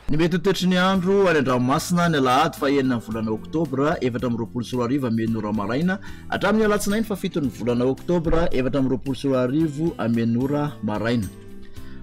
Ny mety toetry ny andro any Andranomasina ny Alahady fa 9 volana Oktobra 2024 amen'ora maraina hatramin'ny Alatsinainy fa 7 volana Oktobra 2024 amen'ora maraina.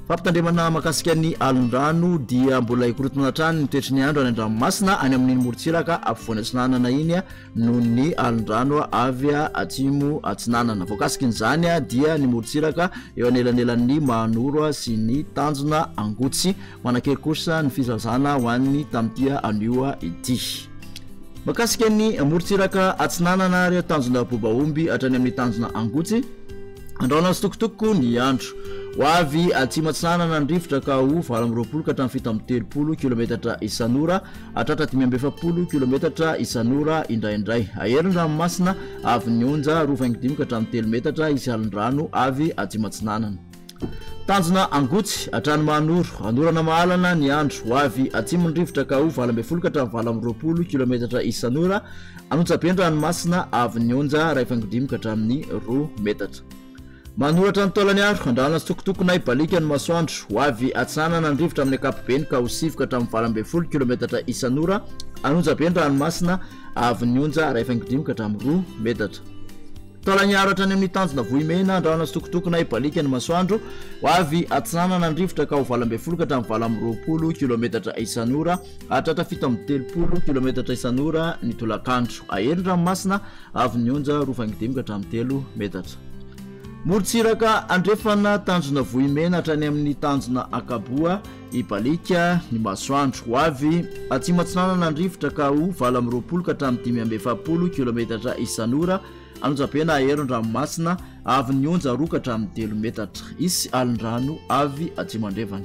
Fampitandremana makasika ny alondrano dia mbola ikorotana hatrany ny toetry ny andro any Andranomasina any amin'ny morontsiraka ampovoany atsinanana iny noho ny alondrano avy atsimo atsinanana. Voakasikin'izany dia ny morontsiraka eo anelanelan'ny Mahanoro sy ny Tanjona Angotsy manakery kosa ny fizazana ho an'ny tamin'ity anio ity. Makasika ny morontsiraka atsinanana ary Tanjona Bobaomby hatrany amin'ny Tanjona Angotsy andraona sitokotoko ny andro. Hoavy atsimo atsinanana ny rivotra ka ho 20 ka hatramin'ny 7 kilometatra isan'ora hatratra 570 kilometatra isan'ora indraindray. Aherindranomasina avy nionja 25 ka hatramin'ny 3 metatra isy alondrano avy atsimo atsinanana. Tanjona Angotsy hatrany Mahanoro anorana mahalana ny andro. Hoavy atsimo ny rivotra ka ho 20 ka hatramin'ny 20 kilometatra isan'ora anonjaben-dranomasina avy nionja 25 ka hatramin'ny 2 metatra. Manoratra ny taolany andro andrana sitokotokona ibalika ny masoandro. Hoavy atsinanana ny rivotra amin'ny ankapobeny ka ho 7 ka hatramin'ny 20 kilometatra isan'ora anonjaben-dranomasina avy nionja 25 ka hatramin'ny 2 metatra. Taolany aratra any amin'ny Tanjona Vohimena andrana sitokotokona ibalika ny masoandro. Hoavy atsinanana ny rivotra ka ho 20 ka hatramin'ny 20 kilometatra isan'ora hatratra 7 kilometatra isan'ora ny tolakandro. Aherindranomasina avy nionja 25 ka hatramin'ny 3 metatra. Morontsiraka andrefana Tanjona Vohimena hatrany amin'ny Tanjona Akaboa ibalika ny masoandro. Hoavy atsimo atsinanana ny rivotra ka ho 20 ka hatramin'ny 570 kilometatra isan'ora anonjabena aherindranomasina avy nionja 2 ka hatramin'ny 3 metatra isy alondrano avy atsimo andrefana.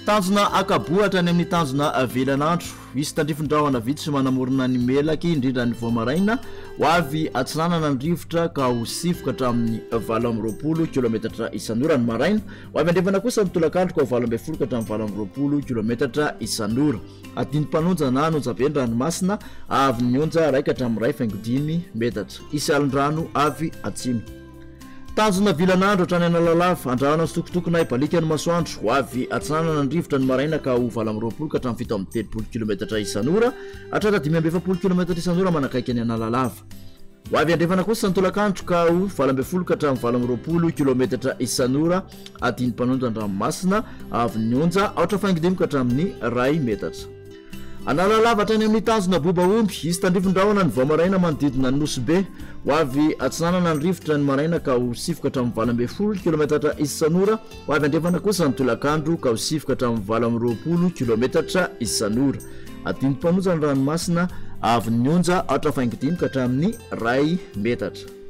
Tanjona Akaboa hatrany amin'ny Tanjona Velanandro isy tandrifin-drahona vitsy manamorona ny melaky indrindra ny voamaraina. Hoavy atsinanana ny rivotra ka ho 7 ka hatramin'ny 20 kilometatra isan'ora ny maraina. Hoavy andrefana kosa ny tolakandro ka ho 20 ka hatramin'ny 20 kilometatra isan'ora. Adinimpanonja na anonjaben-dranomasina avy nionja 1 ka hatramin'ny 1.5 metatra isy alondrano avy atsimo. Tanjona Vilanandro hatrany Analalava andrana sitokotokona ibalika ny masoandro. Hoavy atsinanana ny rivotra ny maraina ka ho 20 ka hatramin'ny 7 kilometatra isan'ora hatratra 570 kilometatra isan'ora manakaiky ny Analalava. Hoavy andrefana kosa ny tolakandro ka ho 20 ka hatramin'ny 20 kilometatra isan'ora adinimpanonja an-dranomasina avy nionja 4.5 ka hatramin'ny 1 metatra. Analalava hatrany amin'ny Tanjona Bobaomby isy tandrifin-drahona ny voamaraina manodidina ny Nosy-be. Hoavy atsinanana ny rivotra ny maraina ka ho 7 ka hatramin'ny 20 kilometatra isan'ora. Hoavy andrefana kosa ny tolakandro ka ho 7 ka hatramin'ny 20 kilometatra isan'ora adinimpanonja ny ranomasina avy nionja 4.5 ka hatramin'ny 1 metatra.